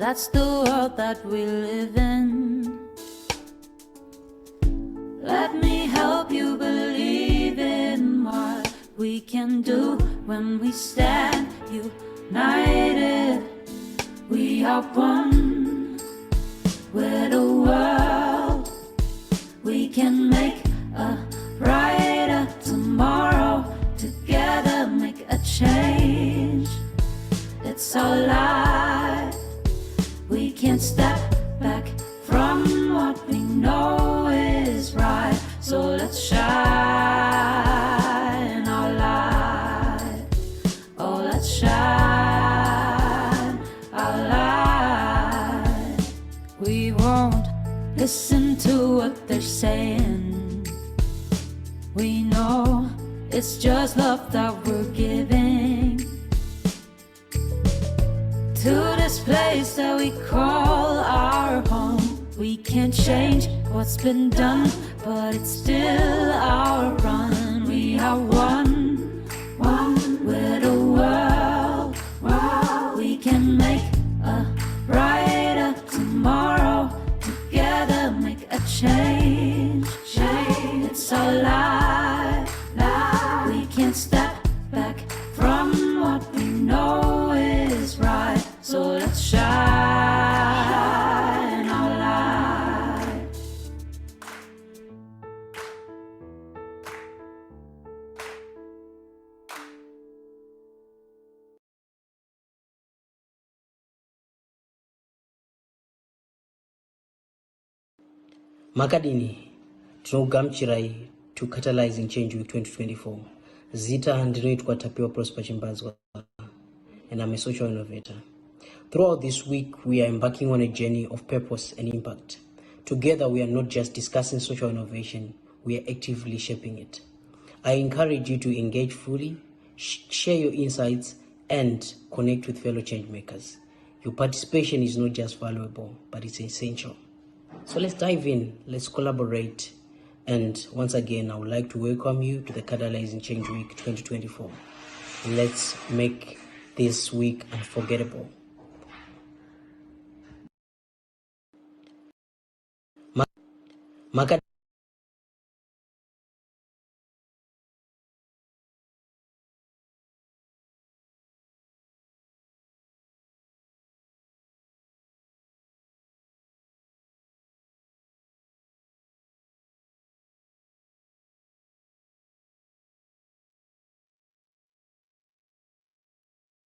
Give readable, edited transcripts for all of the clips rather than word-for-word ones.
That's the world that we live in. Let me help you believe in what we can do when we stand united. We are one with the world. We can make a brighter tomorrow. Together make a change. It's our life. We can't step back from what we know is right. So let's shine our light. Oh, let's shine our light. We won't listen to what they're saying. We know it's just love that we're giving to this place that we call our home. We can't change what's been done, but it's still our run. We are one with the world. We can make a brighter tomorrow. Together make a change. It's our life. We can't step back from what we know is right. So let's shine our light. Makadini, tinogamuchirai to Catalysing Change Week 2024. Zita ndinoitwa Tapiwa Prosper Chimbadzwa, and I'm a social innovator. Throughout this week, we are embarking on a journey of purpose and impact. Together, we are not just discussing social innovation, we are actively shaping it. I encourage you to engage fully, share your insights, and connect with fellow change makers. Your participation is not just valuable, but it's essential. So let's dive in, let's collaborate. And once again, I would like to welcome you to the Catalysing Change Week 2024. Let's make this week unforgettable.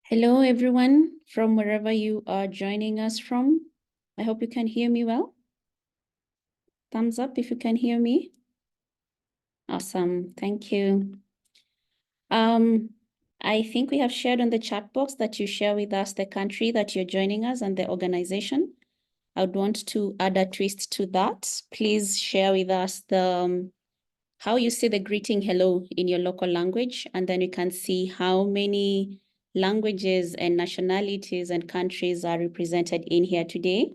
Hello, everyone, from wherever you are joining us from. I hope you can hear me well. Thumbs up if you can hear me. Awesome, thank you. I think we have shared on the chat box that you share with us the country that you're joining us and the organization. I would want to add a twist to that. Please share with us the how you say the greeting hello in your local language, and then you can see how many languages and nationalities and countries are represented in here today.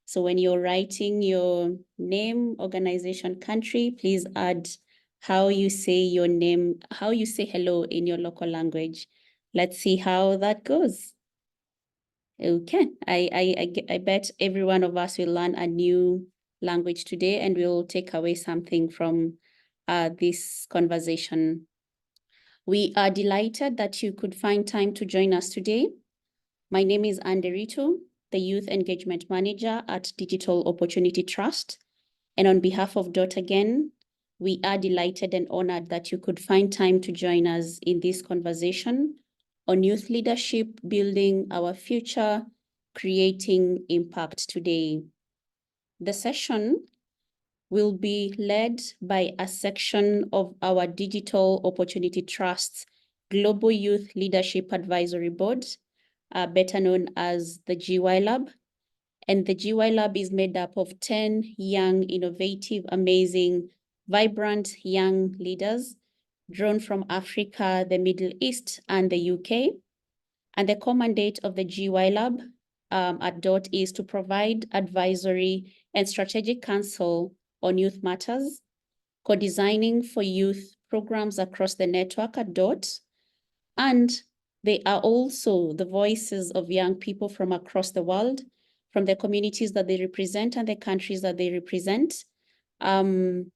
So when you're writing your name, organization, country, please add how you say your name, how you say hello in your local language. Let's see how that goes. Okay, I bet every one of us will learn a new language today, and we'll take away something from this conversation. We are delighted that you could find time to join us today. My name is Anderito, the Youth Engagement Manager at Digital Opportunity Trust. And on behalf of DOT again, we are delighted and honored that you could find time to join us in this conversation on youth leadership, building our future, creating impact today. The session will be led by a section of our Digital Opportunity Trust's Global Youth Leadership Advisory Board, better known as the GYLAB. And the GYLAB is made up of 10 young, innovative, amazing, vibrant young leaders drawn from Africa, the Middle East, and the UK. And the core mandate of the GYLAB at DOT is to provide advisory and strategic counsel on youth matters, co-designing for youth programs across the network at DOT, and they are also the voices of young people from across the world, from the communities that they represent and the countries that they represent. And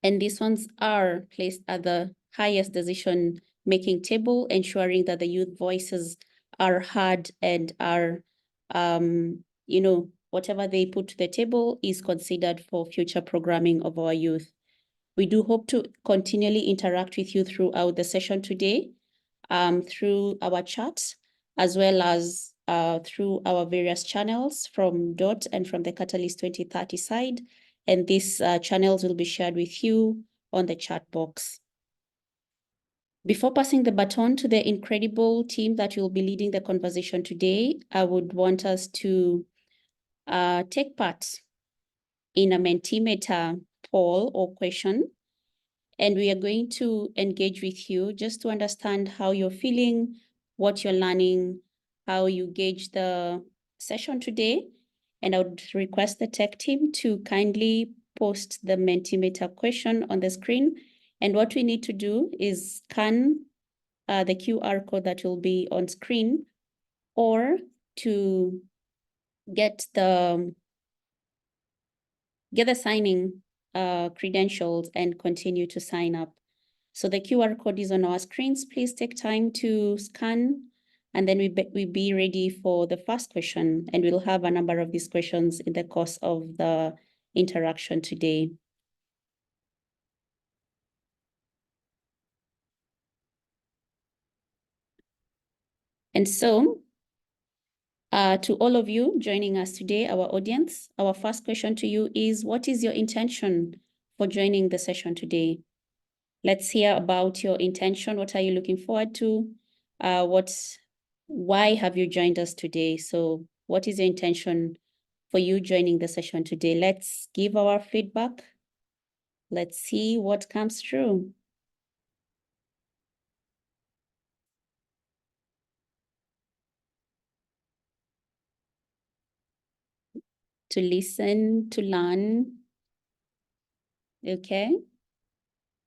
these ones are placed at the highest decision-making table, ensuring that the youth voices are heard and are, whatever they put to the table is considered for future programming of our youth. We do hope to continually interact with you throughout the session today, through our chats, as well as through our various channels from DOT and from the Catalyst 2030 side. And these channels will be shared with you on the chat box. Before passing the baton to the incredible team that will be leading the conversation today, I would want us to take part in a Mentimeter poll or question. And we are going to engage with you just to understand how you're feeling, what you're learning, how you gauge the session today. And I would request the tech team to kindly post the Mentimeter question on the screen. And what we need to do is scan the QR code that will be on screen, or to get the signing credentials and continue to sign up. So the QR code is on our screens. Please take time to scan, and then we be ready for the first question. And we'll have a number of these questions in the course of the interaction today. And so, to all of you joining us today, our audience, our first question to you is, what is your intention for joining the session today? Let's hear about your intention. What are you looking forward to? Why have you joined us today? So what is your intention for you joining the session today? Let's give our feedback. Let's see what comes through. To listen, to learn. Okay.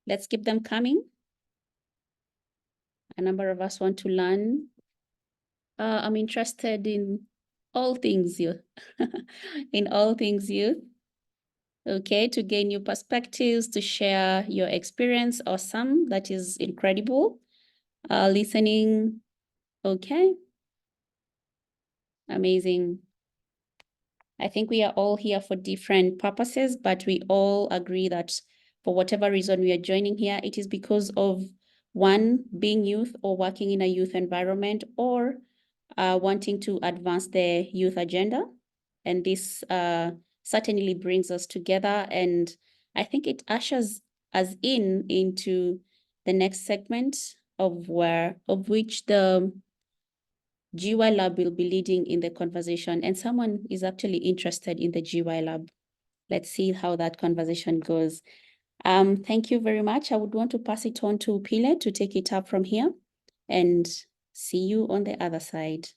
Let's keep them coming. A number of us want to learn. I'm interested in all things youth, in all things youth. Okay, to gain new perspectives, to share your experience. Awesome, that is incredible. Listening, okay. Amazing. I think we are all here for different purposes, but we all agree that for whatever reason we are joining here, it is because of, one, being youth or working in a youth environment, or wanting to advance the youth agenda. And this certainly brings us together, and I think it ushers us into the next segment of which the GYLAB will be leading in the conversation, and someone is actually interested in the GYLAB. Let's see how that conversation goes. Thank you very much. I would want to pass it on to Pile to take it up from here, and see you on the other side.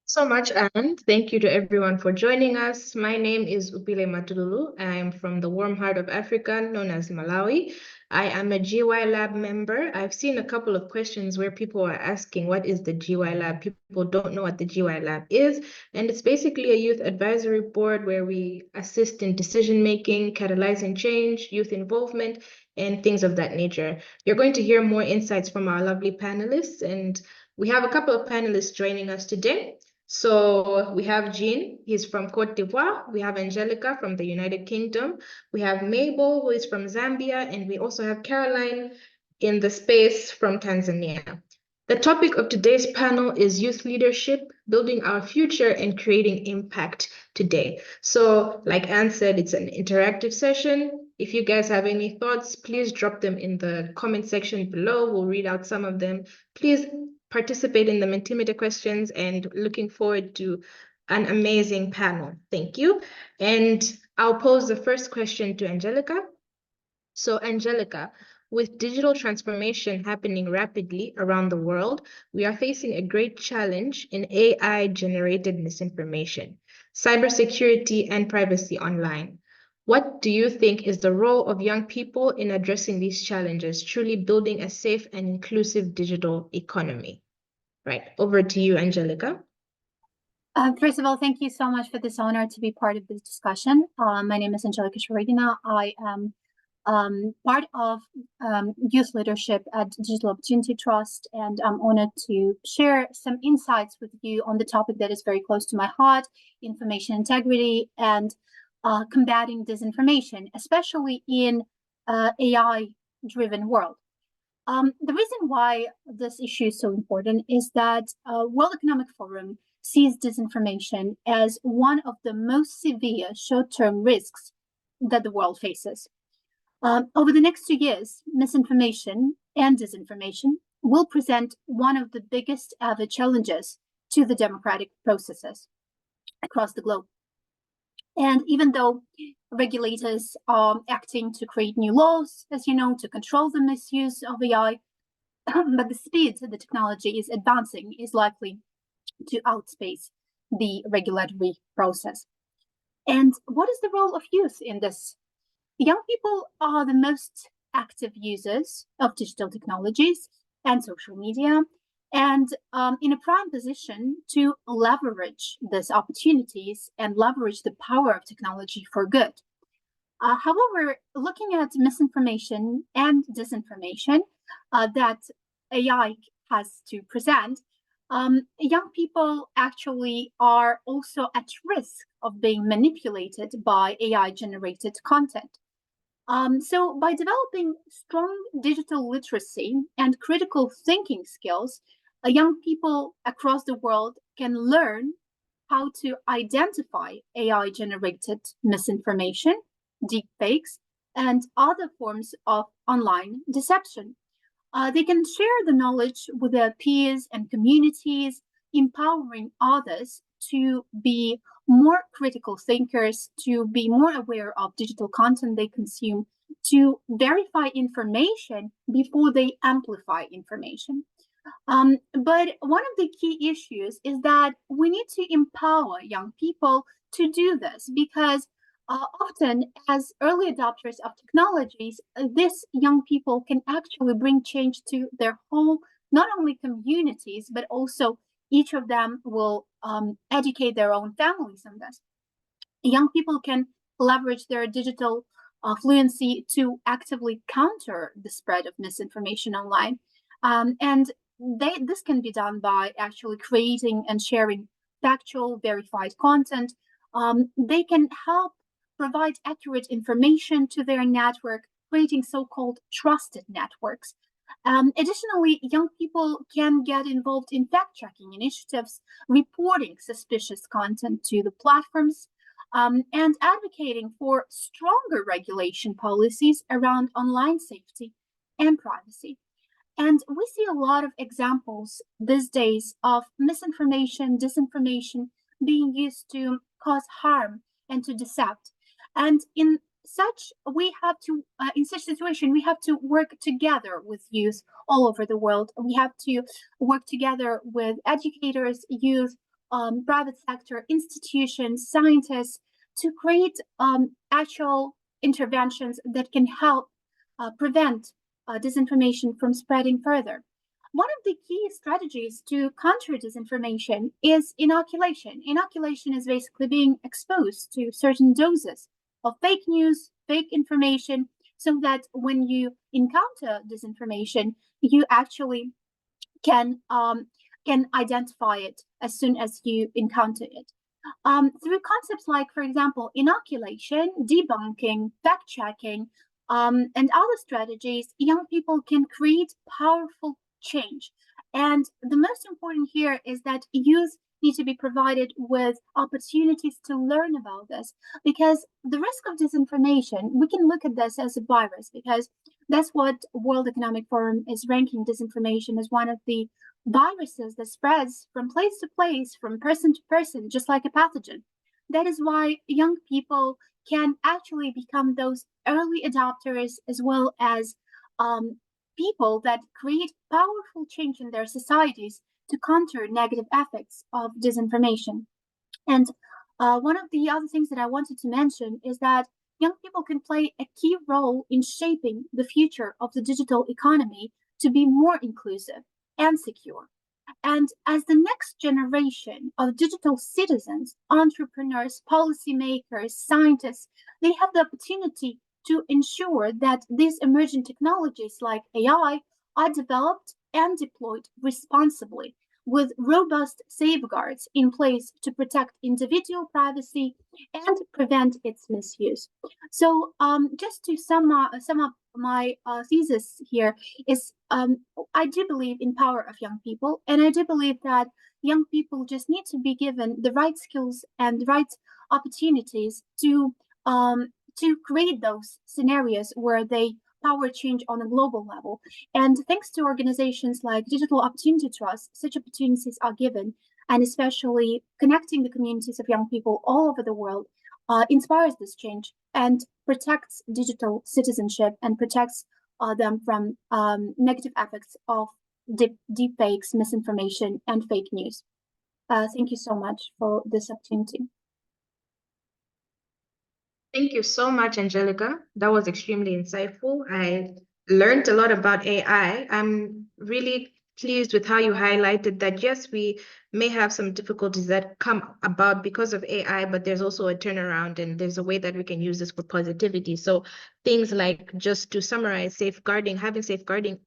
So much, and thank you to everyone for joining us. My name is Upile Matululu. I am from the warm heart of Africa, known as Malawi. I am a GYLAB member. I've seen a couple of questions where people are asking, what is the GYLAB? People don't know what the GYLAB is. And it's basically a youth advisory board where we assist in decision-making, catalyzing change, youth involvement, and things of that nature. You're going to hear more insights from our lovely panelists, and we have a couple of panelists joining us today. So we have Jean, he's from Cote d'Ivoire. We have Angelica from the United Kingdom. We have Mabel, who is from Zambia. And we also have Caroline in the space from Tanzania. The topic of today's panel is youth leadership, building our future and creating impact today. So like Anne said, it's an interactive session. If you guys have any thoughts, please drop them in the comment section below. We'll read out some of them. Please participate in the Mentimeter questions, and looking forward to an amazing panel. Thank you. And I'll pose the first question to Angelica. So Angelica, with digital transformation happening rapidly around the world, we are facing a great challenge in AI-generated misinformation, cybersecurity, and privacy online. What do you think is the role of young people in addressing these challenges, truly building a safe and inclusive digital economy? Right, over to you, Angelica. First of all, thank you so much for this honor to be part of this discussion. My name is Angelica Sharegina. I am part of youth leadership at Digital Opportunity Trust, and I'm honored to share some insights with you on the topic that is very close to my heart: information integrity and combating disinformation, especially in AI-driven world. The reason why this issue is so important is that World Economic Forum sees disinformation as one of the most severe short-term risks that the world faces. Over the next 2 years, misinformation and disinformation will present one of the biggest ever challenges to the democratic processes across the globe. And even though regulators are acting to create new laws, as you know, to control the misuse of AI, but the speed the technology is advancing is likely to outspace the regulatory process. And what is the role of youth in this? Young people are the most active users of digital technologies and social media, and in a prime position to leverage these opportunities and leverage the power of technology for good. However, looking at misinformation and disinformation that AI has to present, young people actually are also at risk of being manipulated by AI-generated content. So by developing strong digital literacy and critical thinking skills, young people across the world can learn how to identify AI-generated misinformation, deepfakes, and other forms of online deception. They can share the knowledge with their peers and communities, empowering others to be more critical thinkers, to be more aware of digital content they consume, to verify information before they amplify information. But one of the key issues is that we need to empower young people to do this, because often as early adopters of technologies, these young people can actually bring change to their whole, not only communities, but also each of them will educate their own families on this. Young people can leverage their digital fluency to actively counter the spread of misinformation online. And this can be done by actually creating and sharing factual, verified content. They can help provide accurate information to their network, creating so-called trusted networks. Additionally, young people can get involved in fact-checking initiatives, reporting suspicious content to the platforms, and advocating for stronger regulation policies around online safety and privacy. And we see a lot of examples these days of misinformation, disinformation being used to cause harm and to decept. And in such situation, we have to work together with youth all over the world. We have to work together with educators, youth, private sector, institutions, scientists, to create actual interventions that can help prevent disinformation from spreading further. One of the key strategies to counter disinformation is inoculation. Inoculation is basically being exposed to certain doses of fake news, fake information, so that when you encounter disinformation, you actually can identify it as soon as you encounter it. Through concepts like, for example, inoculation, debunking, fact-checking, and other strategies, young people can create powerful change. And the most important here is that youth need to be provided with opportunities to learn about this, because the risk of disinformation, we can look at this as a virus, because that's what World Economic Forum is ranking disinformation as one of the viruses that spreads from place to place, from person to person, just like a pathogen. That is why young people can actually become those early adopters, as well as people that create powerful change in their societies to counter negative effects of disinformation. And one of the other things that I wanted to mention is that young people can play a key role in shaping the future of the digital economy to be more inclusive and secure. And as the next generation of digital citizens, entrepreneurs, policymakers, scientists, they have the opportunity to ensure that these emerging technologies like AI are developed and deployed responsibly with robust safeguards in place to protect individual privacy and prevent its misuse. So, just to sum up my thesis here is I do believe in power of young people, and I do believe that young people just need to be given the right skills and the right opportunities to create those scenarios where they power change on a global level. And thanks to organizations like Digital Opportunity Trust, such opportunities are given, and especially connecting the communities of young people all over the world inspires this change and protects digital citizenship and protects them from negative effects of deep fakes, misinformation, and fake news. Thank you so much for this opportunity. Thank you so much, Angelica. That was extremely insightful. I learned a lot about AI. I'm really pleased with how you highlighted that, yes, we may have some difficulties that come about because of AI, but there's also a turnaround and there's a way that we can use this for positivity. So things like, just to summarize, safeguarding, having safeguarding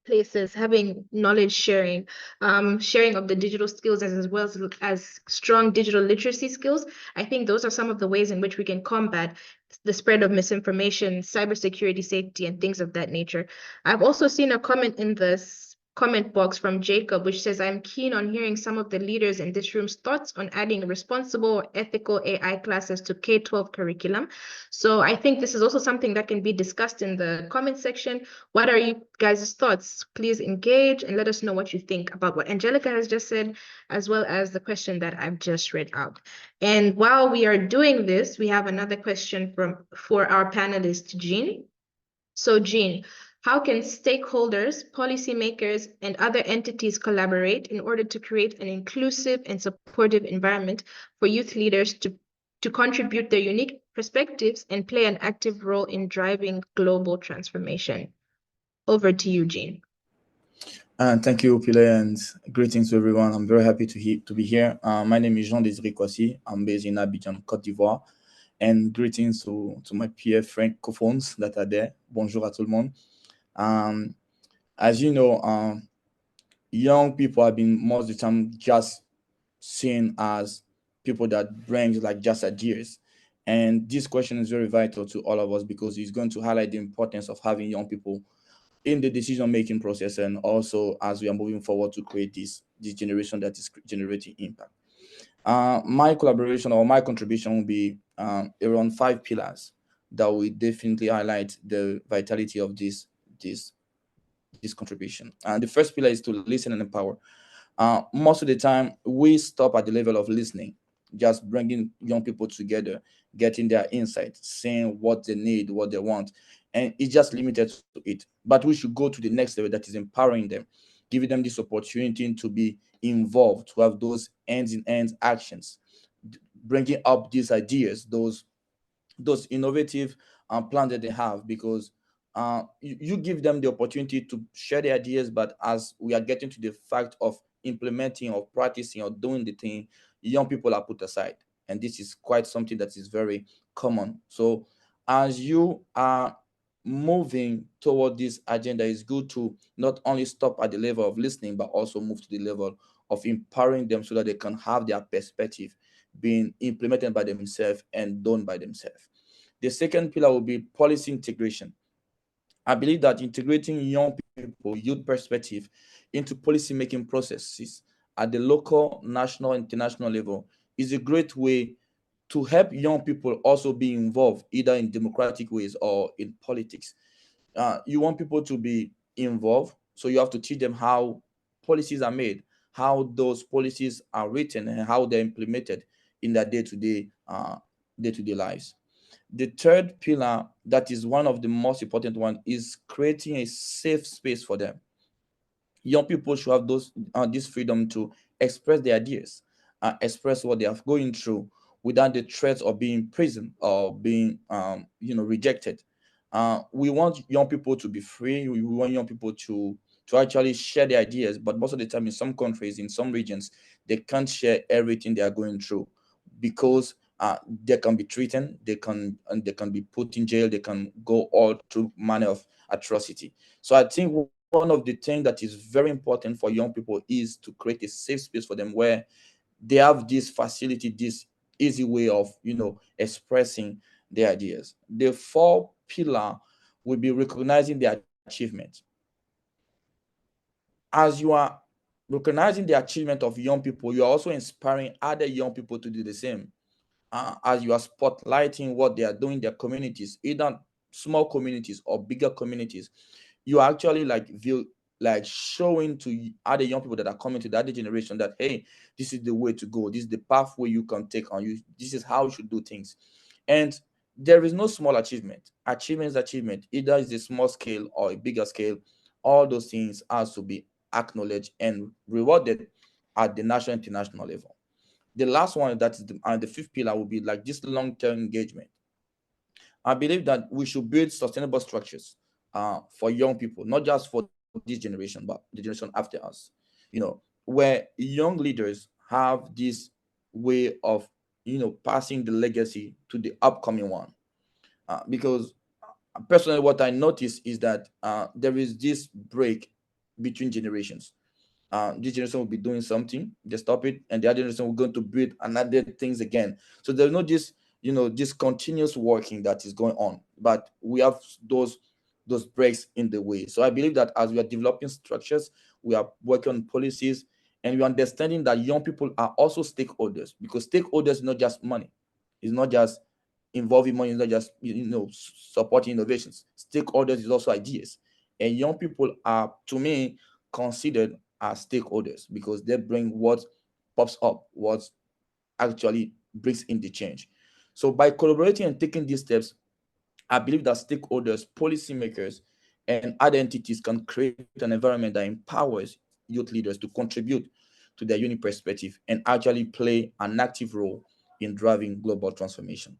places, having knowledge sharing, sharing of the digital skills as well as strong digital literacy skills. I think those are some of the ways in which we can combat the spread of misinformation, cybersecurity, safety, and things of that nature. I've also seen a comment in this comment box from Jacob, which says, I'm keen on hearing some of the leaders in this room's thoughts on adding responsible or ethical AI classes to K-12 curriculum. So I think this is also something that can be discussed in the comment section. What are you guys' thoughts? Please engage and let us know what you think about what Angelica has just said, as well as the question that I've just read out. And while we are doing this, we have another question for our panelist, Jean. So Jean, how can stakeholders, policymakers, and other entities collaborate in order to create an inclusive and supportive environment for youth leaders to contribute their unique perspectives and play an active role in driving global transformation? Over to you, Jean. And thank you, Pile, and greetings to everyone. I'm very happy to be here. My name is Jean-Désiré Kwasi. I'm based in Abidjan, Côte d'Ivoire. And greetings to my peer francophones that are there. Bonjour à tout le monde. As you know, young people have been most of the time just seen as people that bring like just ideas. And this question is very vital to all of us because it's going to highlight the importance of having young people in the decision-making process, and also as we are moving forward to create this generation that is generating impact. My collaboration or my contribution will be around 5 pillars that will definitely highlight the vitality of this contribution. The first pillar is to listen and empower. Most of the time, we stop at the level of listening, just bringing young people together, getting their insights, saying what they need, what they want, and it's just limited to it. But we should go to the next level, that is empowering them, giving them this opportunity to be involved, to have those ends-in-ends actions, bringing up these ideas, those innovative plans that they have, because you give them the opportunity to share the ideas, but as we are getting to the fact of implementing or practicing or doing the thing, young people are put aside, and this is quite something that is very common. So as you are moving toward this agenda, it's good to not only stop at the level of listening, but also move to the level of empowering them so that they can have their perspective being implemented by themselves and done by themselves. The second pillar will be policy integration. I believe that integrating young people, youth perspective into policy-making processes at the local, national, international level is a great way to help young people also be involved either in democratic ways or in politics. You want people to be involved, so you have to teach them how policies are made, how those policies are written, and how they're implemented in their day-to-day lives. The third pillar, that is one of the most important one, is creating a safe space for them. Young people should have this freedom to express their ideas, express what they are going through without the threat of being imprisoned or being rejected. We want young people to be free. We want young people to to actually share their ideas. But most of the time, in some countries, in some regions, they can't share everything they are going through because they can be threatened, they can be put in jail, they can go all through manner of atrocity. So I think one of the things that is very important for young people is to create a safe space for them where they have this facility, this easy way of expressing their ideas. The fourth pillar will be recognizing their achievements. As you are recognizing the achievement of young people, you are also inspiring other young people to do the same. As you are spotlighting what they are doing in their communities, either small communities or bigger communities, you are actually showing to other young people that are coming to the other generation that, hey, this is the way to go, this is the pathway you can take on, you, this is how you should do things. And there is no small achievement. Achievement is achievement, either it's a small scale or a bigger scale. All those things has to be acknowledged and rewarded at the national international level. The last one, that is the fifth pillar, will be like this long-term engagement. I believe that we should build sustainable structures for young people, not just for this generation, but the generation after us, where young leaders have this way of, passing the legacy to the upcoming one. Because personally, what I notice is that there is this break between generations. This generation will be doing something, they stop it, and the other generation will go to build another things again. So there's no this continuous working that is going on, but we have those breaks in the way. So I believe that as we are developing structures, we are working on policies, and we are understanding that young people are also stakeholders, because stakeholders is not just money, it's not just involving money, it's not just supporting innovations. Stakeholders is also ideas, and young people are, to me, considered as stakeholders because they bring what pops up, what actually brings in the change. So by collaborating and taking these steps, I believe that stakeholders, policymakers, and other entities can create an environment that empowers youth leaders to contribute to their unique perspective and actually play an active role in driving global transformation.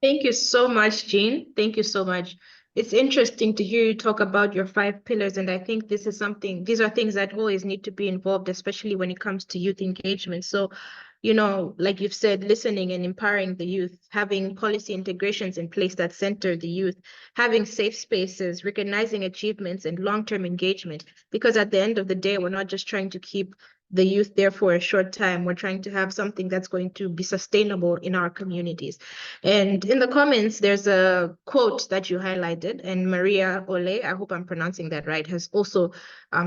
Thank you so much, Jean. Thank you so much. It's interesting to hear you talk about your 5 pillars, and I think these are things that always need to be involved, especially when it comes to youth engagement. So, like you've said, listening and empowering the youth, having policy integrations in place that center the youth, having safe spaces, recognizing achievements, and long-term engagement. Because at the end of the day, we're not just trying to keep the youth there for a short time. We're trying to have something that's going to be sustainable in our communities. And in the comments, there's a quote that you highlighted, and Maria Ole, I hope I'm pronouncing that right, has also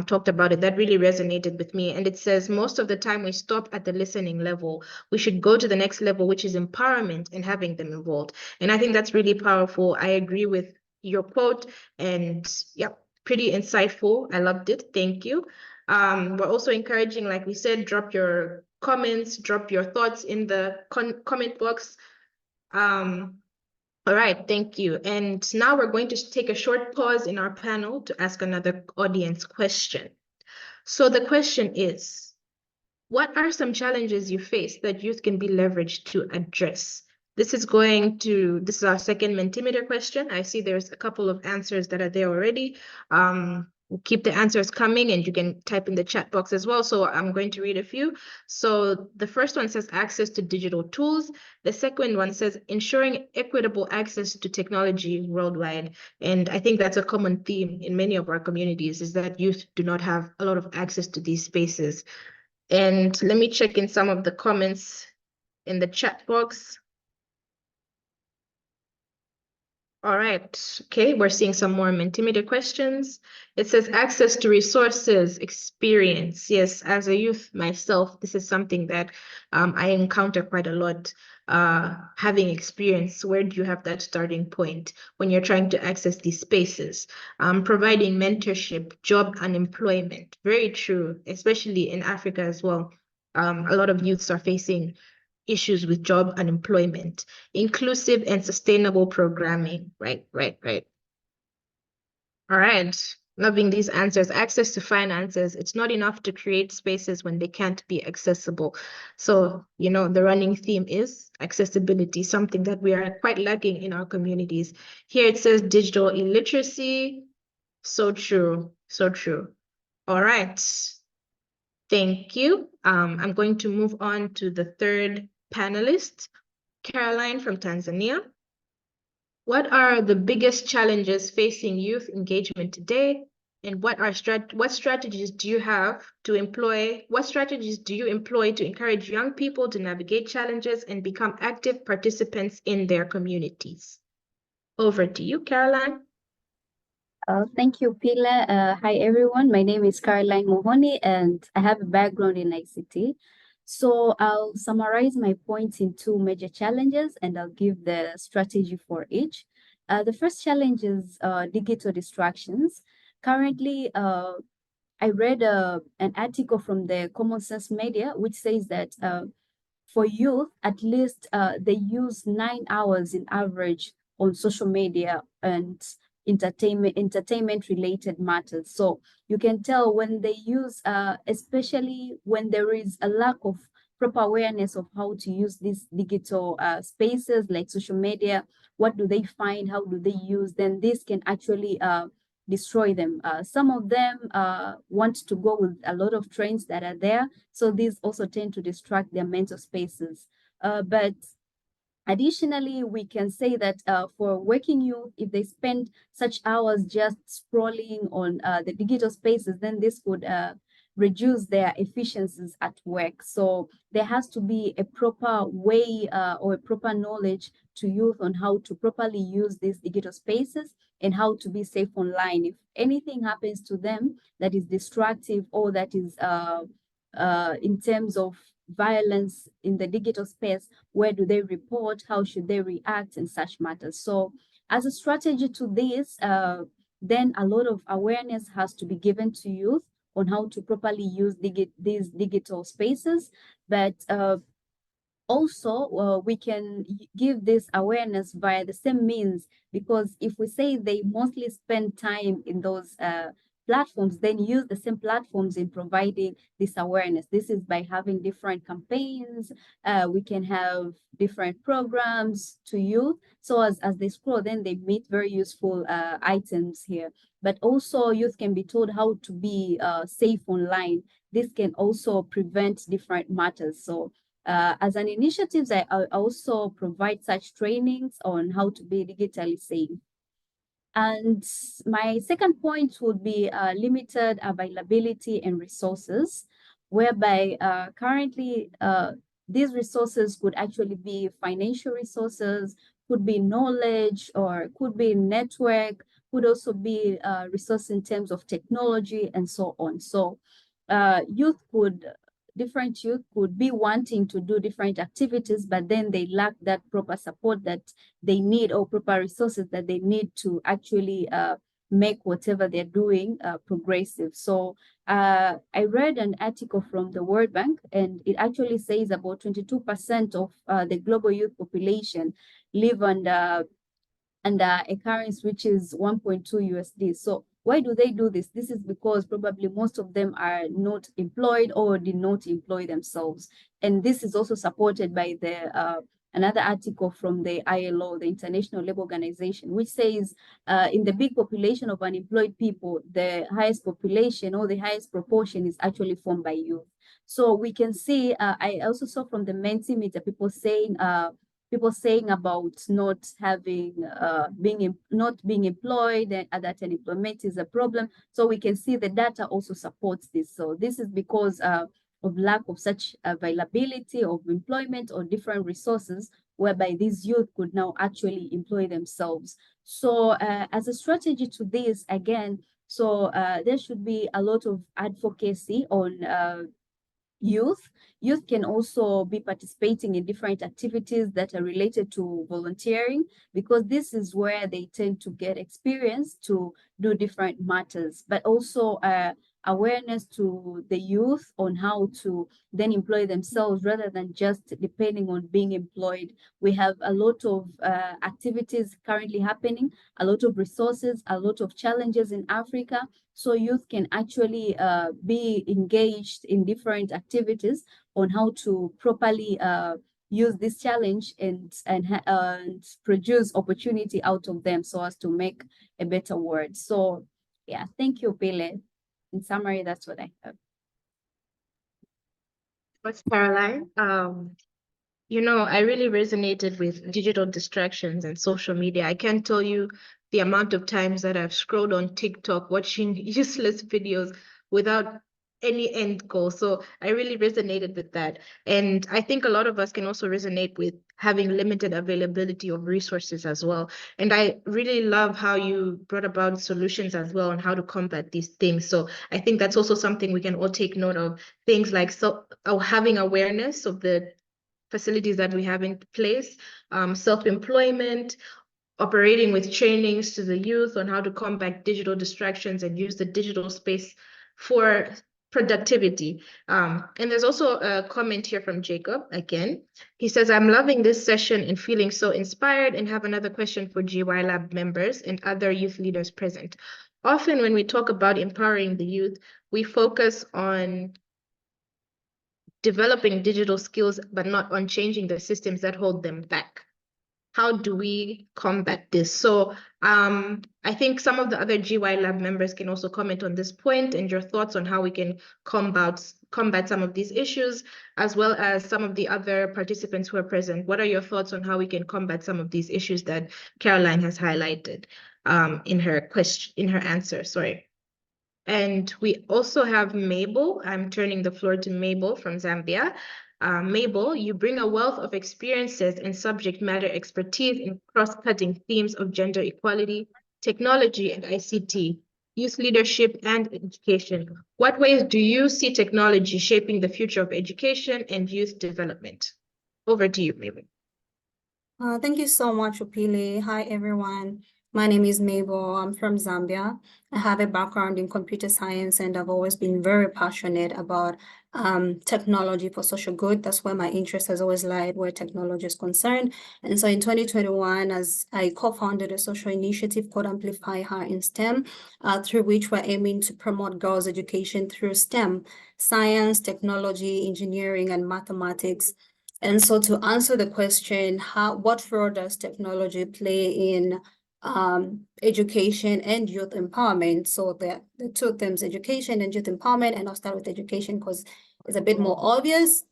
talked about it. That really resonated with me. And it says, most of the time we stop at the listening level. We should go to the next level, which is empowerment and having them involved. And I think that's really powerful. I agree with your quote, and yeah, pretty insightful. I loved it. Thank you. We're also encouraging, like we said, drop your comments, drop your thoughts in the comment box. All right, thank you. And now we're going to take a short pause in our panel to ask another audience question. So the question is, what are some challenges you face that youth can be leveraged to address? This is our second Mentimeter question. I see there's a couple of answers that are there already. We'll keep the answers coming, and you can type in the chat box as well. So I'm going to read a few. So the first one says access to digital tools. The second one says ensuring equitable access to technology worldwide. And I think that's a common theme in many of our communities, is that youth do not have a lot of access to these spaces. And let me check in some of the comments in the chat box. All right, okay, we're seeing some more Mentimeter questions. It says access to resources, experience. Yes, as a youth myself, this is something that I encounter quite a lot. Having experience, where do you have that starting point when you're trying to access these spaces? Providing mentorship, job unemployment, very true, especially in Africa as well. A lot of youths are facing issues with job unemployment, inclusive and sustainable programming. Right. All right, Loving these answers. Access to finances. It's not enough to create spaces when they can't be accessible. So, the running theme is accessibility, something that we are quite lacking in our communities. Here it says digital illiteracy. So true. So true. All right. Thank you. I'm going to move on to the third panelist, Caroline from Tanzania. What are the biggest challenges facing youth engagement today? And what strategies do you have to employ? What strategies do you employ to encourage young people to navigate challenges and become active participants in their communities? Over to you, Caroline. Thank you, Pila. Hi, everyone. My name is Caroline Mohoni, and I have a background in ICT. So I'll summarize my points in two major challenges, and I'll give the strategy for each. The first challenge is digital distractions. Currently, I read an article from the Common Sense Media, which says that for youth, at least they use 9 hours in average on social media and entertainment related matters. So you can tell when they use, especially when there is a lack of proper awareness of how to use these digital spaces like social media, what do they find, how do they use, then this can actually destroy them. Some of them want to go with a lot of trends that are there, so these also tend to distract their mental spaces. But additionally, we can say that for working youth, if they spend such hours just scrolling on the digital spaces, then this would reduce their efficiencies at work. So there has to be a proper way or a proper knowledge to youth on how to properly use these digital spaces and how to be safe online. If anything happens to them that is destructive or that is in terms of violence in the digital space, where do they report, how should they react, and such matters. So as a strategy to this, then a lot of awareness has to be given to youth on how to properly use these digital spaces. But also, we can give this awareness via the same means, because if we say they mostly spend time in those platforms, then use the same platforms in providing this awareness. This is by having different campaigns. We can have different programs to youth. So as they scroll, then they meet very useful items here. But also youth can be told how to be safe online. This can also prevent different matters. So as an initiative, I also provide such trainings on how to be digitally safe. And my second point would be limited availability and resources, whereby currently these resources could actually be financial resources, could be knowledge, or could be network, could also be resources in terms of technology and so on. So different youth could be wanting to do different activities, but then they lack that proper support that they need, or proper resources that they need to actually make whatever they're doing progressive. So I read an article from the World Bank, and it actually says about 22% of the global youth population live under a currency which is 1.2 USD. So why do they do this? This is because probably most of them are not employed or did not employ themselves. And this is also supported by the another article from the ILO, the International Labour Organization, which says in the big population of unemployed people, the highest population or the highest proportion is actually formed by youth. So we can see, I also saw from the Mentimeter people saying about not having not being employed, and that unemployment is a problem. So we can see the data also supports this. So this is because of lack of such availability of employment or different resources, whereby these youth could now actually employ themselves. So as a strategy to this, again, so there should be a lot of advocacy on youth. Youth can also be participating in different activities that are related to volunteering, because this is where they tend to get experience to do different matters. But also awareness to the youth on how to then employ themselves rather than just depending on being employed. We have a lot of activities currently happening, a lot of resources, a lot of challenges in Africa. So youth can actually be engaged in different activities on how to properly use this challenge and produce opportunity out of them so as to make a better world. So yeah, thank you, Pile. In summary, that's what I have. What's Caroline? I really resonated with digital distractions and social media. I can't tell you the amount of times that I've scrolled on TikTok watching useless videos without any end goal. So I really resonated with that. And I think a lot of us can also resonate with having limited availability of resources as well. And I really love how you brought about solutions as well on how to combat these things. So I think that's also something we can all take note of. Things like having awareness of the facilities that we have in place, self-employment, operating with trainings to the youth on how to combat digital distractions and use the digital space for productivity. And there's also a comment here from Jacob again. He says, I'm loving this session and feeling so inspired, and have another question for GYLAB members and other youth leaders present. Often when we talk about empowering the youth, we focus on developing digital skills, but not on changing the systems that hold them back. How do we combat this? So I think some of the other GYLAB members can also comment on this point and your thoughts on how we can combat some of these issues, as well as some of the other participants who are present. What are your thoughts on how we can combat some of these issues that Caroline has highlighted in her answer? Sorry. And we also have Mabel. I'm turning the floor to Mabel from Zambia. Mabel, you bring a wealth of experiences and subject matter expertise in cross-cutting themes of gender equality, technology and ICT, youth leadership and education. What ways do you see technology shaping the future of education and youth development? Over to you, Mabel. Thank you so much, Upili. Hi, everyone. My name is Mabel. I'm from Zambia. I have a background in computer science, and I've always been very passionate about technology for social good. That's where my interest has always lied, where technology is concerned. And so in 2021, as I co-founded a social initiative called Amplify Her in STEM, through which we're aiming to promote girls' education through STEM, science, technology, engineering, and mathematics. And so to answer the question, what role does technology play in education and youth empowerment? So the two themes, education and youth empowerment, and I'll start with education because it's a bit more obvious.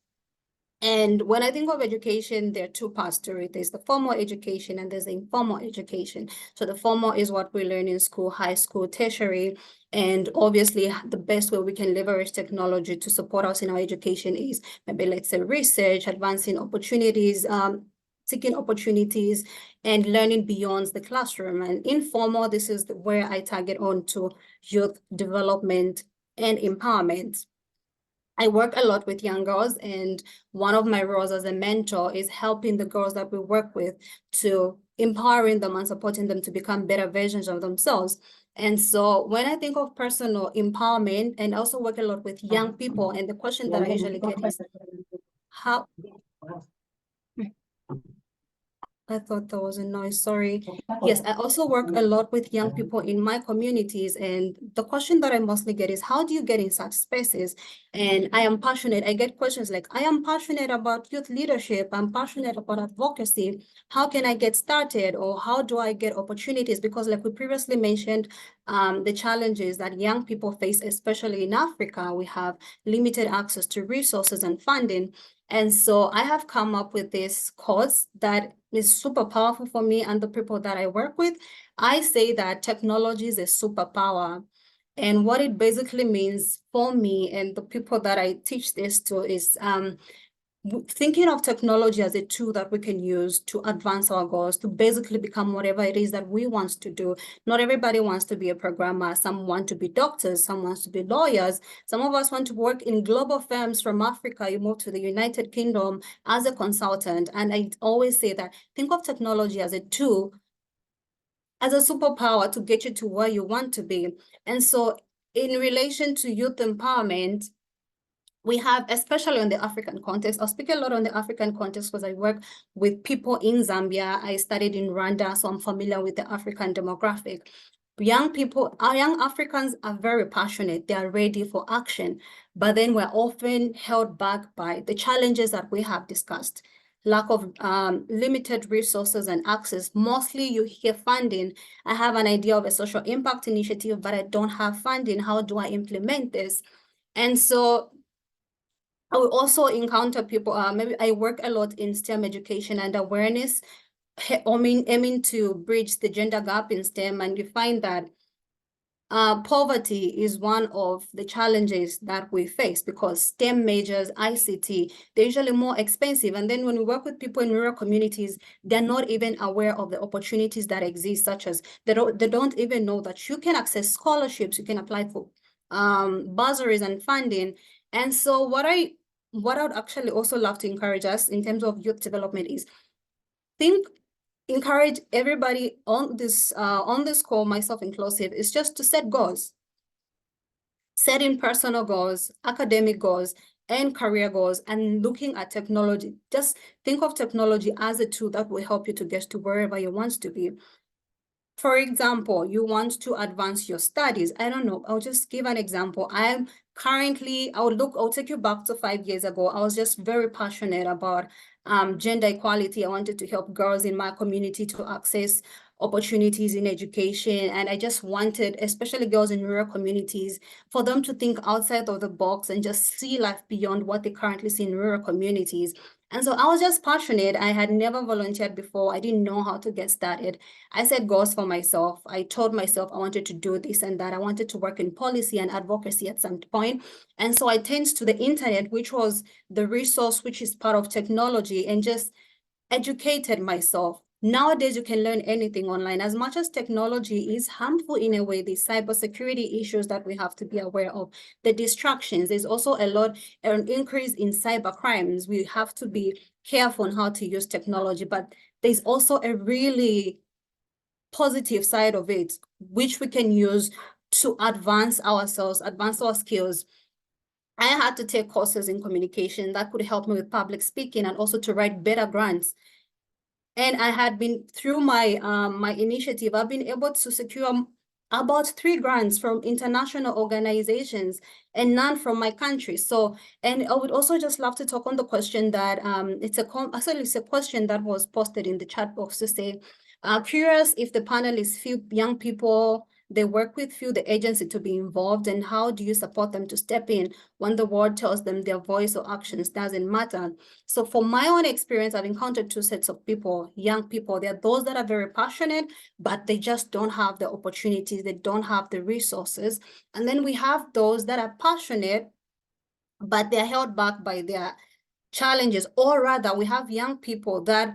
And when I think of education, there are two parts to it. There's the formal education and there's the informal education. So the formal is what we learn in school, high school, tertiary. And obviously, the best way we can leverage technology to support us in our education is maybe, let's say, research, advancing opportunities, seeking opportunities, and learning beyond the classroom. And informal, this is where I target on to youth development and empowerment. I work a lot with young girls, and one of my roles as a mentor is helping the girls that we work with to empowering them and supporting them to become better versions of themselves. And so when I think of personal empowerment, and also work a lot with young people, and the question that I usually get is, how... I thought there was a noise, sorry. Yes, I also work a lot with young people in my communities, and the question that I mostly get is, how do you get in such spaces? And I am passionate. I get questions like, I am passionate about youth leadership. I'm passionate about advocacy. How can I get started? Or how do I get opportunities? Because like we previously mentioned, the challenges that young people face, especially in Africa, we have limited access to resources and funding. And so I have come up with this course that is super powerful for me and the people that I work with. I say that technology is a superpower. And what it basically means for me and the people that I teach this to is thinking of technology as a tool that we can use to advance our goals, to basically become whatever it is that we want to do. Not everybody wants to be a programmer. Some want to be doctors. Some want to be lawyers. Some of us want to work in global firms from Africa. You move to the United Kingdom as a consultant. And I always say that think of technology as a tool, as a superpower to get you to where you want to be. And so in relation to youth empowerment, we have, especially on the African context, I'll speak a lot on the African context because I work with people in Zambia. I studied in Rwanda, so I'm familiar with the African demographic. Young people, our young Africans are very passionate. They are ready for action, but then we're often held back by the challenges that we have discussed. Lack of limited resources and access. Mostly you hear funding. I have an idea of a social impact initiative, but I don't have funding. How do I implement this? And so I will also encounter people, maybe I work a lot in STEM education and awareness, aiming to bridge the gender gap in STEM, and you find that poverty is one of the challenges that we face because STEM majors, ICT, they're usually more expensive. And then when we work with people in rural communities, they're not even aware of the opportunities that exist, such as they don't even know that you can access scholarships, you can apply for bursaries and funding. And so what I would actually also love to encourage us in terms of youth development is encourage everybody on this call, myself inclusive, is just to set goals. Setting personal goals, academic goals, and career goals, and looking at technology. Just think of technology as a tool that will help you to get to wherever you want to be. For example, you want to advance your studies. I don't know, I'll just give an example. I'm currently, I'll take you back to 5 years ago. I was just very passionate about gender equality. I wanted to help girls in my community to access opportunities in education. And I just wanted, especially girls in rural communities, for them to think outside of the box and just see life beyond what they currently see in rural communities. And so I was just passionate. I had never volunteered before. I didn't know how to get started. I set goals for myself. I told myself I wanted to do this and that. I wanted to work in policy and advocacy at some point. And so I turned to the internet, which was the resource which is part of technology, and just educated myself. Nowadays, you can learn anything online. As much as technology is harmful in a way, the cybersecurity issues that we have to be aware of, the distractions, there's also an increase in cyber crimes. We have to be careful on how to use technology, but there's also a really positive side of it, which we can use to advance ourselves, advance our skills. I had to take courses in communication that could help me with public speaking and also to write better grants. And I had been, through my my initiative, I've been able to secure about 3 grants from international organizations and none from my country. So, and I would also just love to talk on the question that it's a question that was posted in the chat box to say, curious if the panelists feel young people they work with feel the agency to be involved, and how do you support them to step in when the world tells them their voice or actions doesn't matter? So for my own experience, I've encountered 2 sets of people, young people. There are those that are very passionate, but they just don't have the opportunities, they don't have the resources. And then we have those that are passionate, but they're held back by their challenges. Or rather, we have young people that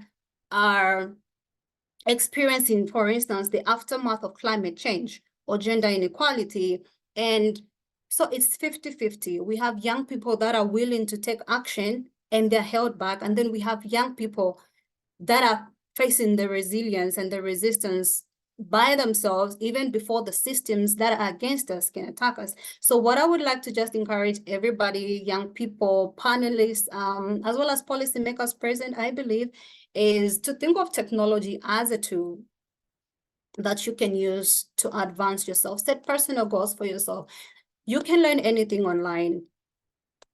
are experiencing, for instance, the aftermath of climate change or gender inequality. And so it's 50-50. We have young people that are willing to take action and they're held back. And then we have young people that are facing the resilience and the resistance by themselves, even before the systems that are against us can attack us. So what I would like to just encourage everybody, young people, panelists, as well as policymakers present, I believe, is to think of technology as a tool that you can use to advance yourself. Set personal goals for yourself. You can learn anything online.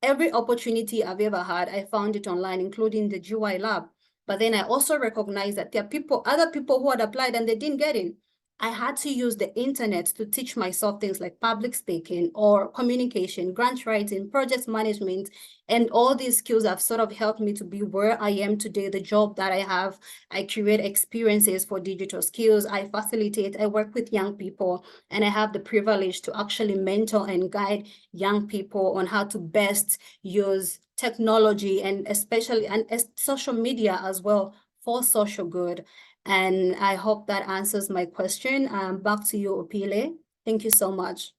Every opportunity I've ever had, I found it online, including the GYLAB. But then I also recognize that there are other people who had applied and they didn't get in. I had to use the internet to teach myself things like public speaking or communication, grant writing, project management, and all these skills have sort of helped me to be where I am today, the job that I have. I create experiences for digital skills. I facilitate, I work with young people, and I have the privilege to actually mentor and guide young people on how to best use technology and especially social media as well for social good. And I hope that answers my question. Back to you, Opile. Thank you so much.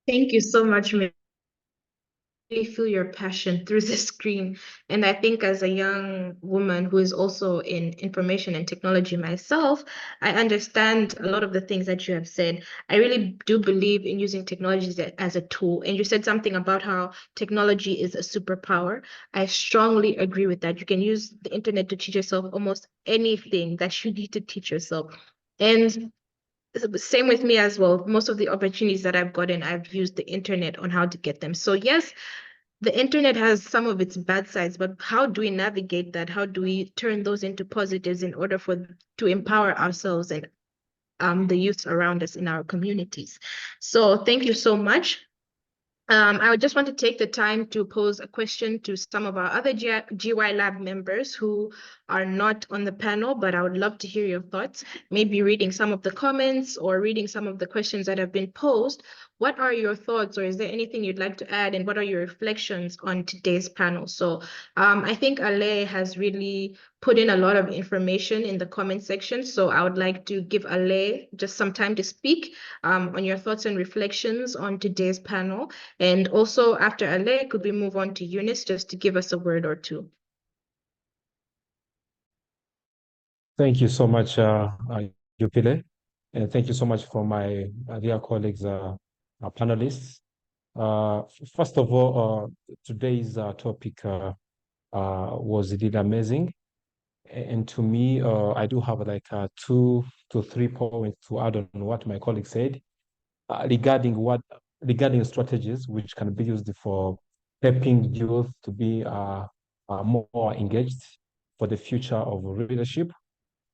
Thank you so much, feel your passion through the screen. And I think as a young woman who is also in information and technology myself, I understand a lot of the things that you have said. I really do believe in using technology as a tool. And you said something about how technology is a superpower. I strongly agree with that. You can use the internet to teach yourself almost anything that you need to teach yourself. And same with me as well. Most of the opportunities that I've gotten, I've used the internet on how to get them. So yes, the internet has some of its bad sides, but how do we navigate that? How do we turn those into positives in order to empower ourselves and the youth around us in our communities? So thank you so much. I would just want to take the time to pose a question to some of our other GYLAB members who are not on the panel, but I would love to hear your thoughts, maybe reading some of the comments or reading some of the questions that have been posed. What are your thoughts, or is there anything you'd like to add, and what are your reflections on today's panel? So I think Ale has really put in a lot of information in the comment section, so I would like to give Ale just some time to speak on your thoughts and reflections on today's panel. And also after Ale, could we move on to Eunice just to give us a word or two? Thank you so much, Yupile. And thank you so much for my dear colleagues, panelists. First of all, today's topic was really amazing. And to me, I do have like 2 to 3 points to add on what my colleague said regarding strategies which can be used for helping youth to be more engaged for the future of leadership.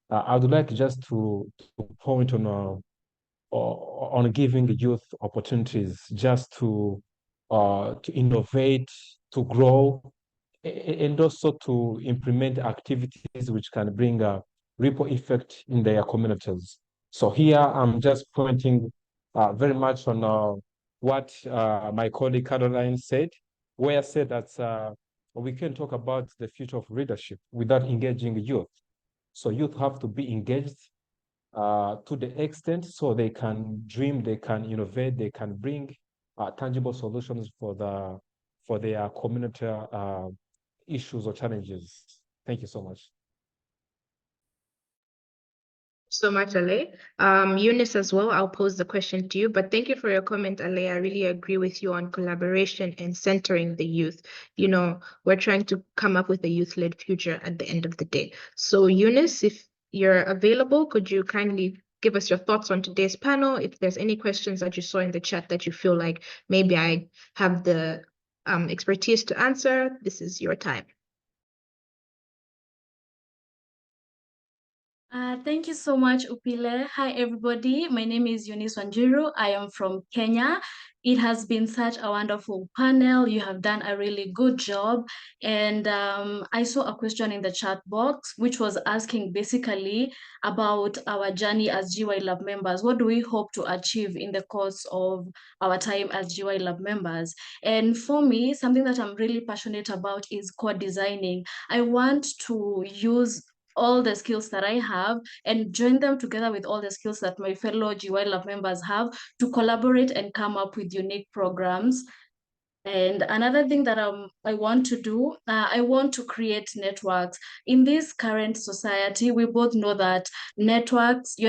I would like just to point on giving the youth opportunities just to innovate, to grow, and also to implement activities which can bring a ripple effect in their communities. So here I'm just pointing very much on what my colleague Caroline said, where I said that we can talk about the future of leadership without engaging youth. So youth have to be engaged to the extent so they can dream, they can innovate, they can bring tangible solutions for their community issues or challenges. Thank you so much. So much, Ale. Eunice as well, I'll pose the question to you, but thank you for your comment, Ale. I really agree with you on collaboration and centering the youth. You know, we're trying to come up with a youth-led future at the end of the day. So Eunice, if you're available, could you kindly give us your thoughts on today's panel? If there's any questions that you saw in the chat that you feel like maybe I have the expertise to answer, this is your time. Thank you so much, Upile. Hi, everybody. My name is Eunice Wanjiru. I am from Kenya. It has been such a wonderful panel. You have done a really good job. And I saw a question in the chat box, which was asking basically about our journey as GYLAB members. What do we hope to achieve in the course of our time as GYLAB members? And for me, something that I'm really passionate about is co-designing. I want to use all the skills that I have and join them together with all the skills that my fellow GYLAB members have to collaborate and come up with unique programs. And another thing that I want to do, I want to create networks. In this current society, we both know that your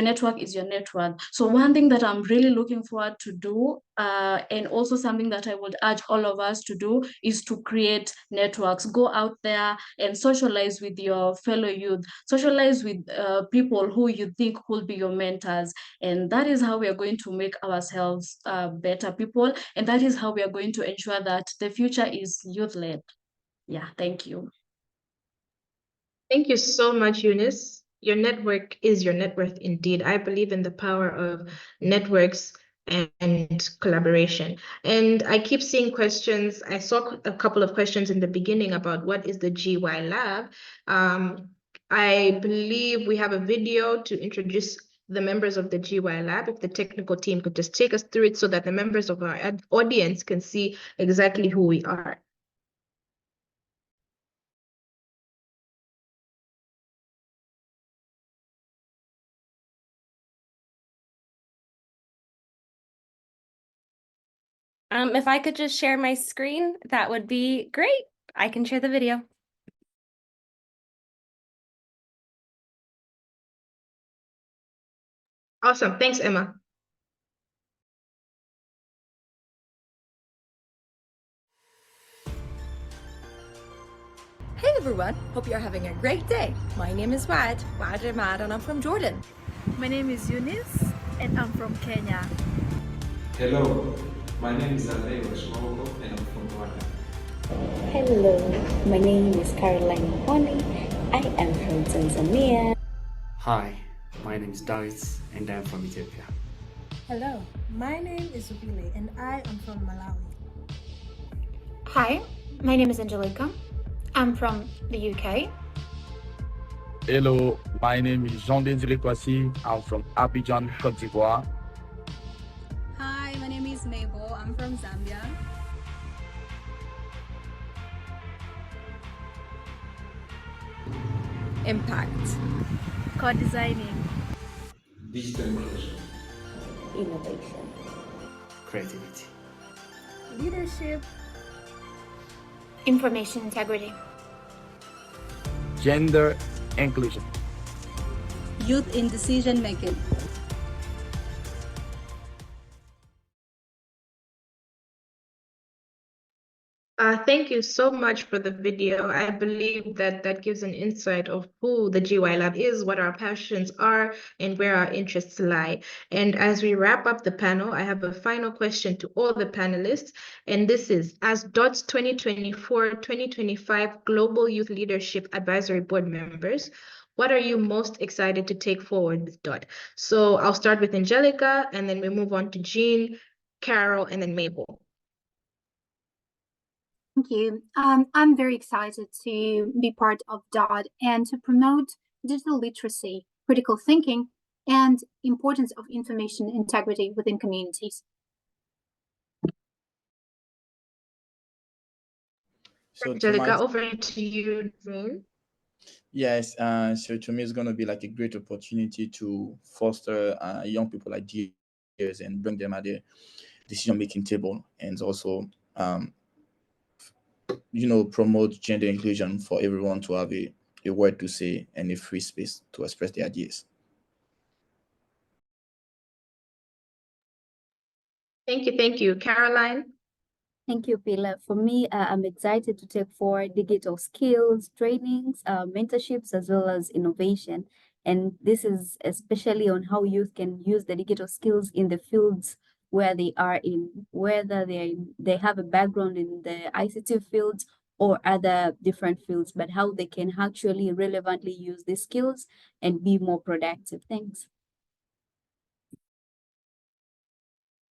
network is your network. So one thing that I'm really looking forward to do, and also something that I would urge all of us to do, is to create networks. Go out there and socialize with your fellow youth. Socialize with people who you think will be your mentors. And that is how we are going to make ourselves better people. And that is how we are going to ensure that the future is youth-led. Yeah, thank you. Thank you so much, Eunice. Your network is your net worth indeed. I believe in the power of networks and collaboration. And I keep seeing questions. I saw a couple of questions in the beginning about what is the GYLAB. I believe we have a video to introduce the members of the GYLAB. If the technical team could just take us through it so that the members of our audience can see exactly who we are. If I could just share my screen, that would be great. I can share the video. Awesome. Thanks, Emma. Hey everyone, hope you're having a great day. My name is Wad Ahmad, and I'm from Jordan. My name is Eunice and I'm from Kenya. Hello, my name is Alei Washmoko and I'm from Rwanda. Hello, my name is Caroline Mahoney. I am from Tanzania. Hi, my name is Dawit and I'm from Ethiopia. Hello, my name is Ubile and I am from Malawi. Hi, my name is Angelica. I'm from the UK. Hello, my name is Jean-Désiré Kwasi. I'm from Abidjan, Côte d'Ivoire. Hi, my name is Mabel. I'm from Zambia. Impact. Co-designing. Digital inclusion. Innovation. Creativity. Leadership. Information integrity. Gender inclusion. Youth in decision making. Thank you so much for the video. I believe that gives an insight of who the GYLAB is, what our passions are, and where our interests lie. And as we wrap up the panel, I have a final question to all the panelists, and this is, as DOT's 2024-2025 Global Youth Leadership Advisory Board members, what are you most excited to take forward with DOT? So I'll start with Angelica, and then we move on to Jean, Carol, and then Mabel. Thank you. I'm very excited to be part of DOT and to promote digital literacy, critical thinking, and importance of information integrity within communities. So Angelica, over to you, Jean. Yes, so to me, it's going to be like a great opportunity to foster young people like GS and bring them at the decision-making table, and also, promote gender inclusion for everyone to have a word to say and a free space to express their ideas. Thank you. Caroline? Thank you, Pilar. For me, I'm excited to take forward digital skills, trainings, mentorships, as well as innovation. And this is especially on how youth can use the digital skills in the fields where they are in, whether they have a background in the ICT fields or other different fields, but how they can actually relevantly use these skills and be more productive. Thanks.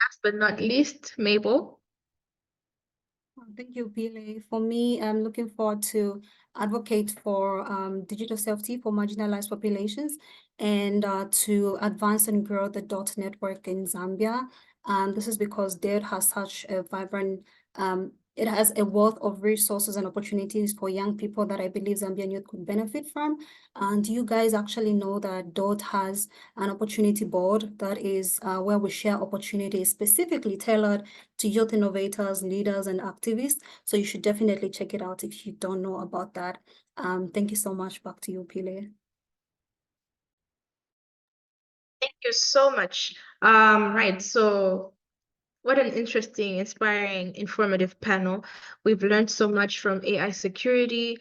Last but not least, Mabel. Thank you, Pile. For me, I'm looking forward to advocate for digital safety for marginalized populations and to advance and grow the DOT network in Zambia. This is because DOT has such a vibrant, it has a wealth of resources and opportunities for young people that I believe Zambian youth could benefit from. And you guys actually know that DOT has an opportunity board that is where we share opportunities specifically tailored to youth innovators, leaders, and activists. So you should definitely check it out if you don't know about that. Thank you so much. Back to you, Pile. Thank you so much. Right, so what an interesting, inspiring, informative panel. We've learned so much from AI security,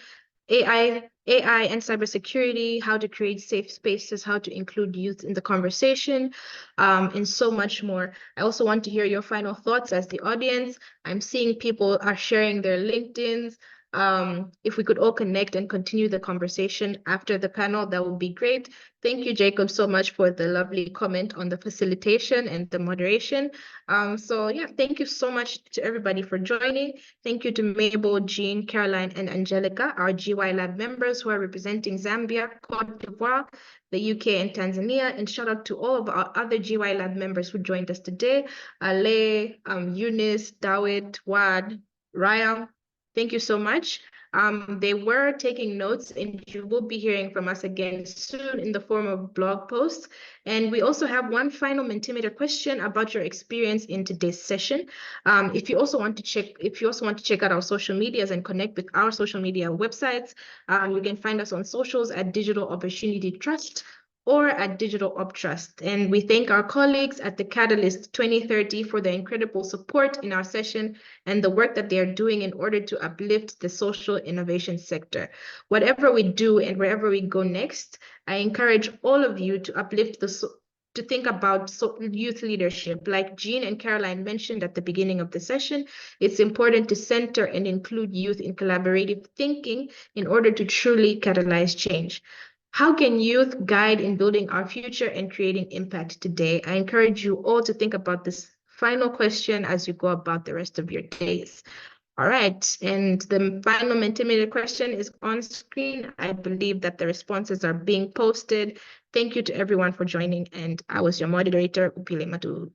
AI and cybersecurity, how to create safe spaces, how to include youth in the conversation, and so much more. I also want to hear your final thoughts as the audience. I'm seeing people are sharing their LinkedIns. If we could all connect and continue the conversation after the panel, that would be great. Thank you, Jacob, so much for the lovely comment on the facilitation and the moderation. So yeah, thank you so much to everybody for joining. Thank you to Mabel, Jean, Caroline, and Angelica, our GYLAB members who are representing Zambia, Cote d'Ivoire, the UK, and Tanzania. And shout out to all of our other GYLAB members who joined us today: Ale, Eunice, Dawit, Wad, Ryan, Thank you so much. They were taking notes, and you will be hearing from us again soon in the form of blog posts. And we also have one final Mentimeter question about your experience in today's session. If you also want to check out our social medias and connect with our social media websites, you can find us on socials at Digital Opportunity Trust or at Digital Op Trust. And we thank our colleagues at the Catalyst 2030 for their incredible support in our session and the work that they are doing in order to uplift the social innovation sector. Whatever we do and wherever we go next, I encourage all of you to uplift to think about youth leadership. Like Jean and Caroline mentioned at the beginning of the session, it's important to center and include youth in collaborative thinking in order to truly catalyze change. How can youth guide in building our future and creating impact today? I encourage you all to think about this final question as you go about the rest of your days. All right, and the final Mentimeter question is on screen. I believe that the responses are being posted. Thank you to everyone for joining, and I was your moderator, Upile Matu.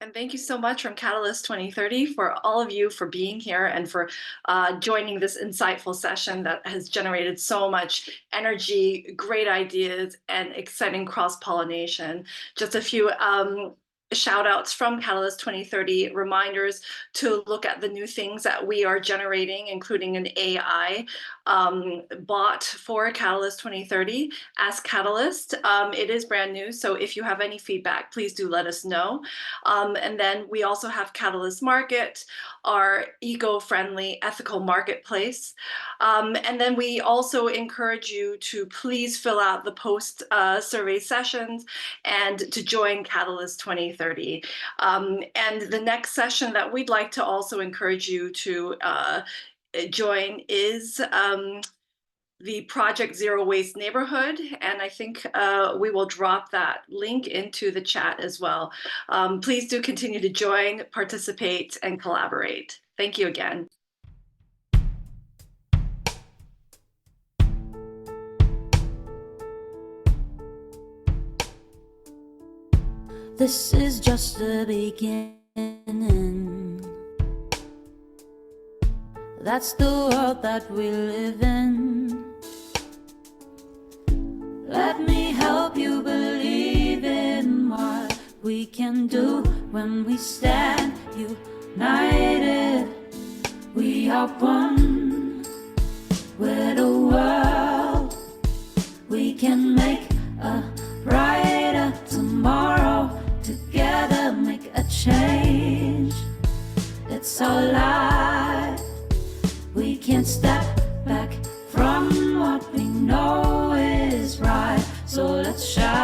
And thank you so much from Catalyst 2030 for all of you for being here and for joining this insightful session that has generated so much energy, great ideas, and exciting cross-pollination. Just a few shout outs from Catalyst 2030, reminders to look at the new things that we are generating, including an AI bot for Catalyst 2030. Ask Catalyst. It is brand new, so if you have any feedback, please do let us know. And then we also have Catalyst Market, our eco-friendly, ethical marketplace. And then we also encourage you to please fill out the post survey sessions and to join Catalyst 2030. And the next session that we'd like to also encourage you to join is the Project Zero Waste Neighborhood, and I think we will drop that link into the chat as well. Please do continue to join, participate, and collaborate. Thank you again. This is just the beginning. That's the world that we live in. Let me help you believe in what we can do when we stand united. We are one with the world. We can make a brighter tomorrow. Together make a change. It's our life. We can't step back from what we know is right. So let's shine.